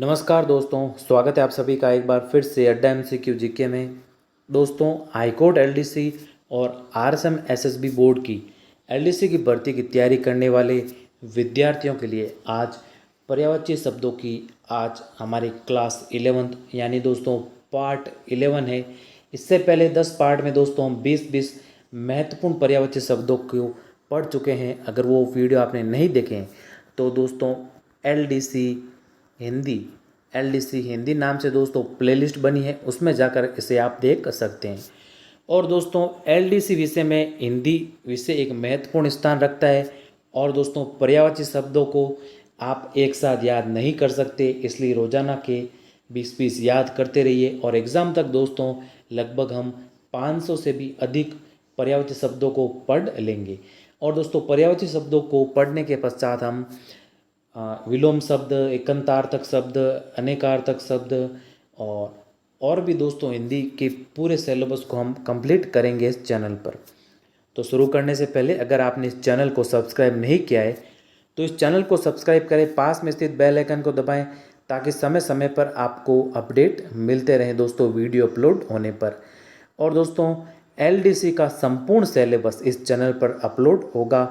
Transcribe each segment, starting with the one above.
नमस्कार दोस्तों, स्वागत है आप सभी का एक बार फिर से अड्डा एमसीक्यू जीके में। दोस्तों, हाईकोर्ट एलडीसी और आरएसएम एसएसबी बोर्ड की एलडीसी की भर्ती की तैयारी करने वाले विद्यार्थियों के लिए आज पर्यायवाची शब्दों की आज हमारी क्लास 11th यानी दोस्तों पार्ट 11 है। इससे पहले 10 पार्ट में दोस्तों हम 20-20 महत्वपूर्ण पर्यायवाची शब्दों को पढ़ चुके हैं। अगर वो वीडियो आपने नहीं देखे हैं तो दोस्तों एलडीसी हिंदी एलडीसी हिंदी नाम से दोस्तों प्लेलिस्ट बनी है, उसमें जाकर इसे आप देख सकते हैं। और दोस्तों एलडीसी विषय में हिंदी विषय एक महत्वपूर्ण स्थान रखता है और दोस्तों पर्यायवाची शब्दों को आप एक साथ याद नहीं कर सकते, इसलिए रोजाना के 20-20 याद करते रहिए और एग्ज़ाम तक दोस्तों लगभग हम 500 से भी अधिक पर्यायवाची शब्दों को पढ़ लेंगे। और दोस्तों पर्यायवाची शब्दों को पढ़ने के पश्चात हम विलोम शब्द, एकांतार्थक शब्द, अनेकार्थक शब्द और भी दोस्तों हिंदी के पूरे सिलेबस को हम कंप्लीट करेंगे इस चैनल पर। तो शुरू करने से पहले अगर आपने इस चैनल को सब्सक्राइब नहीं किया है तो इस चैनल को सब्सक्राइब करें, पास में स्थित बेल आइकन को दबाएं ताकि समय समय पर आपको अपडेट मिलते रहें दोस्तों वीडियो अपलोड होने पर। और दोस्तों एलडीसी का संपूर्ण सिलेबस इस चैनल पर अपलोड होगा,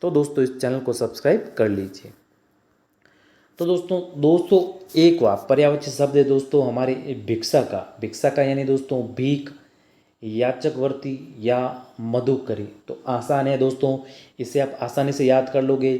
तो दोस्तों इस चैनल को सब्सक्राइब कर लीजिए। तो दोस्तों 201वां पर्यायवाची शब्द है दोस्तों हमारे भिक्षा का यानी दोस्तों भीख, याचकवर्ती या मधुकरी। तो आसान है दोस्तों, इसे आप आसानी से याद कर लोगे।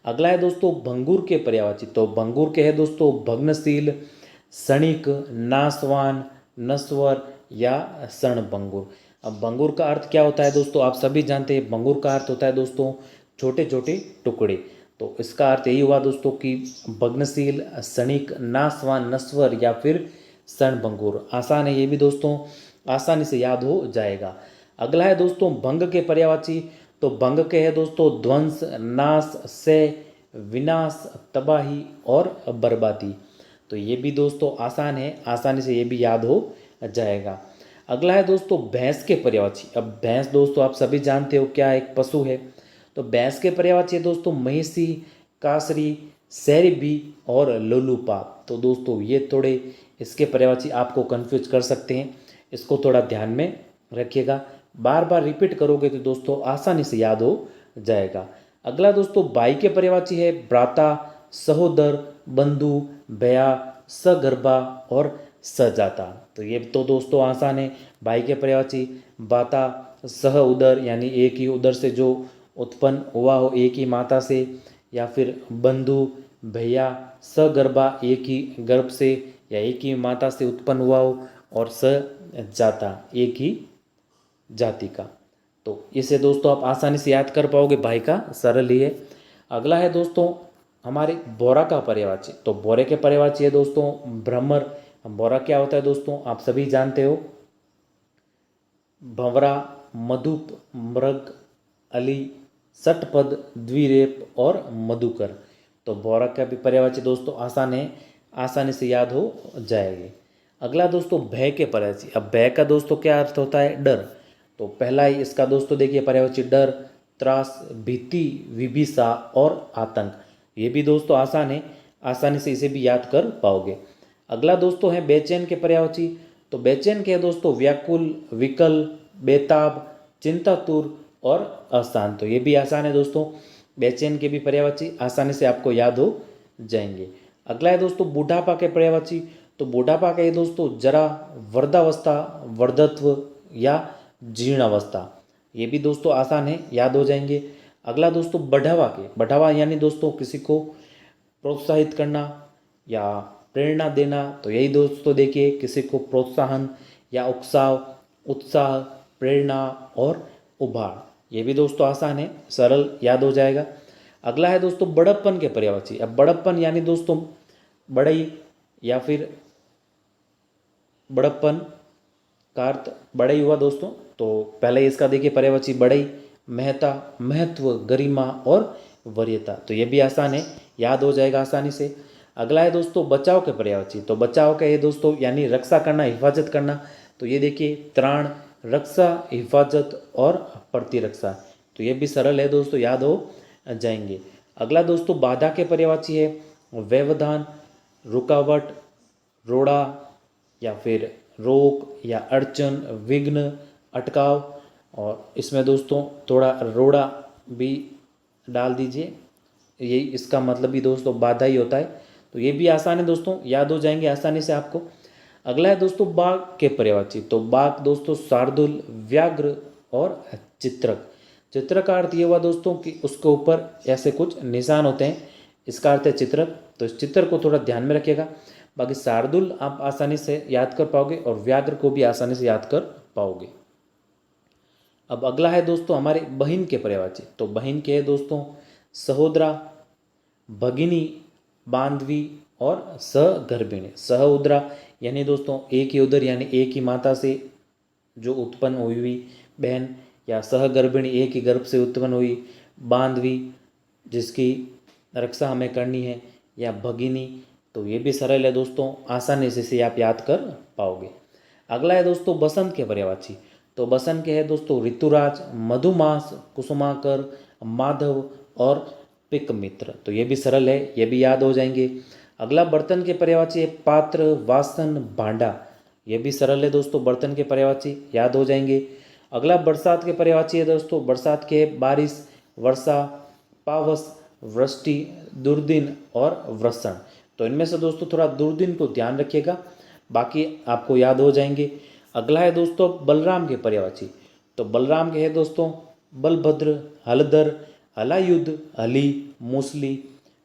अगला है दोस्तों भंगुर के पर्यायवाची। तो भंगुर के है दोस्तों भग्नशील, क्षणिक, नाशवान, नश्वर या क्षणभंगुर। अब भंगुर का अर्थ क्या होता है दोस्तों, आप सभी जानते हैं। भंगुर का अर्थ होता है दोस्तों छोटे छोटे टुकड़े। तो इसका अर्थ यही हुआ दोस्तों कि भग्नशील, क्षणिक, नाशवान, नश्वर या फिर क्षणभंगुर। आसान है ये भी दोस्तों, आसानी से याद हो जाएगा। अगला है दोस्तों भंग के पर्यायवाची। तो भंग के है दोस्तों ध्वंस, नाश, क्षय, विनाश, तबाही और बर्बादी। तो ये भी दोस्तों आसान है, आसानी से ये भी याद हो जाएगा। अगला है दोस्तों भैंस के पर्यायवाची। अब भैंस दोस्तों आप सभी जानते हो क्या एक पशु है। तो भैंस के पर्यायवाची है दोस्तों महिषी, कासरी, सैरभी और लोलूपा। तो दोस्तों ये थोड़े इसके पर्यायवाची आपको कंफ्यूज कर सकते हैं, इसको थोड़ा ध्यान में रखिएगा। बार बार रिपीट करोगे तो दोस्तों आसानी से याद हो जाएगा। अगला दोस्तों बाई के पर्यायवाची है भ्राता, सहोदर, बंधु, भैया, सगर्भा और सजाता। तो ये तो दोस्तों आसान है। बाई के पर्यायवाची बाता, सह उदर यानी एक ही उदर से जो उत्पन्न हुआ हो एक ही माता से, या फिर बंधु, भैया, सगर्भा एक ही गर्भ से या एक ही माता से उत्पन्न हुआ हो, और सजाता एक ही जाति का। तो इसे दोस्तों आप आसानी से याद कर पाओगे, भाई का सरल ही है। अगला है दोस्तों हमारे बोरा का पर्यायवाची। तो बोरे के पर्यायवाची है दोस्तों भ्रमर। बोरा क्या होता है दोस्तों आप सभी जानते हो। भंवरा, मधुप, मृग, अली, षटपद, द्विरेप और मधुकर। तो बोरा का भी पर्यायवाची दोस्तों आसान है, आसानी से याद हो जाएगी। अगला दोस्तों भय के पर्यायवाची। अब भय का दोस्तों क्या अर्थ होता है, डर। तो पहला ही इसका दोस्तों देखिए पर्यायवाची डर, त्रास, भीति, विभिषा और आतंक। ये भी दोस्तों आसान है, आसानी से इसे भी याद कर पाओगे। अगला दोस्तों है बेचैन के पर्यायवाची। तो बेचैन के है दोस्तों व्याकुल, विकल, बेताब, चिंतातुर और अशांत। तो ये भी आसान है दोस्तों, बेचैन के भी पर्यायवाची आसानी से आपको याद हो जाएंगे। अगला है दोस्तों बुढ़ापा के पर्यायवाची। तो बुढ़ापा का ये दोस्तों जरा, वृद्धावस्था, वृद्धत्व या जीर्णावस्था। ये भी दोस्तों आसान है, याद हो जाएंगे। अगला दोस्तों बढ़ावा के, बढ़ावा यानी दोस्तों किसी को प्रोत्साहित करना या प्रेरणा देना। तो यही दोस्तों देखिए किसी को प्रोत्साहन या उत्साह, प्रेरणा और उभार। ये भी दोस्तों आसान है, सरल, याद हो जाएगा। अगला है दोस्तों बड़प्पन के पर्यायवाची। अब बड़प्पन यानी दोस्तों बड़ई या फिर बड़प्पन का अर्थ बड़ई हुआ दोस्तों। तो पहले इसका देखिए पर्यायवाची बड़ई, महता, महत्व, गरिमा और वरीयता। तो ये भी आसान है, याद हो जाएगा आसानी से। अगला है दोस्तों बचाव के पर्यायवाची। तो बचाव का ये दोस्तों यानी रक्षा करना, हिफाजत करना। तो ये देखिए त्राण, रक्षा, हिफाजत और प्रतिरक्षा। तो ये भी सरल है दोस्तों, याद हो जाएंगे। अगला दोस्तों बाधा के पर्यायवाची है व्यवधान, रुकावट, रोड़ा या फिर रोक या अड़चन, विघ्न, अटकाव। और इसमें दोस्तों थोड़ा रोड़ा भी डाल दीजिए, यही इसका मतलब भी दोस्तों बाधा ही होता है। तो ये भी आसान है दोस्तों, याद हो जाएंगे आसानी से आपको। अगला है दोस्तों बाघ के पर्यायवाची। तो बाघ दोस्तों शार्दुल, व्याघ्र और चित्रक। चित्रक का अर्थ ये हुआ दोस्तों कि उसके ऊपर ऐसे कुछ निशान होते हैं, इसका अर्थ है चित्रक। तो इस चित्र को थोड़ा ध्यान में रखिएगा। बाकी शार्दुल आप आसानी से याद कर पाओगे और व्याघ्र को भी आसानी से याद कर पाओगे। अब अगला है दोस्तों हमारे बहिन के पर्यायवाची। तो बहिन के है दोस्तों सहोदरा, भगिनी, बांधवी और सहगर्भिणी। सहोदरा यानी दोस्तों एक ही उदर यानी एक ही माता से जो उत्पन्न हुई बहन, या सहगर्भिणी एक ही गर्भ से उत्पन्न हुई, बांधवी जिसकी रक्षा हमें करनी है, या भगिनी। तो ये भी सरल है दोस्तों, आसानी से इसे आप याद कर पाओगे। अगला है दोस्तों बसंत के पर्यायवाची। तो बसंत के है दोस्तों ऋतुराज, मधुमास, कुसुमाकर, माधव और पिक मित्र। तो ये भी सरल है, ये भी याद हो जाएंगे। अगला बर्तन के पर्यायवाची है पात्र, वासन, भांडा। ये भी सरल है दोस्तों, बर्तन के पर्यायवाची याद हो जाएंगे। अगला बरसात के पर्यायवाची है दोस्तों बरसात के बारिश, वर्षा, पावस, वृष्टि, दुर्दिन और वर्षण। तो इनमें से दोस्तों थोड़ा दुर्दिन को ध्यान रखिएगा, बाकी आपको याद हो जाएंगे। अगला है दोस्तों बलराम के पर्यायवाची। तो बलराम के है दोस्तों बलभद्र, हलधर, हलायुद्ध, हली, मूसली,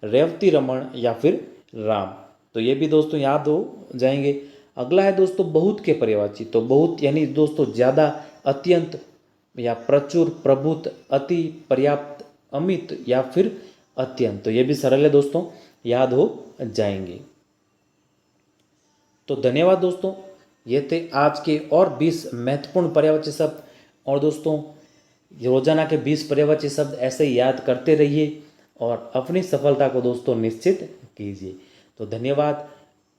रेवती रमण या फिर राम। तो ये भी दोस्तों याद हो जाएंगे। अगला है दोस्तों बहुत के पर्यायवाची। तो बहुत यानी दोस्तों ज़्यादा, अत्यंत या प्रचुर, प्रभुत, अति, पर्याप्त, अमित या फिर अत्यंत। तो ये भी सरल है दोस्तों, याद हो जाएंगे। तो धन्यवाद दोस्तों, ये थे आज के और 20 महत्वपूर्ण पर्यायवाची शब्द। और दोस्तों रोजाना के 20 पर्यायवाची शब्द ऐसे ही याद करते रहिए और अपनी सफलता को दोस्तों निश्चित कीजिए। तो धन्यवाद,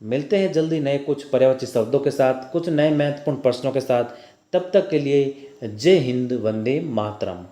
मिलते हैं जल्दी नए कुछ पर्यायवाची शब्दों के साथ, कुछ नए महत्वपूर्ण प्रश्नों के साथ। तब तक के लिए जय हिंद, वंदे मातरम।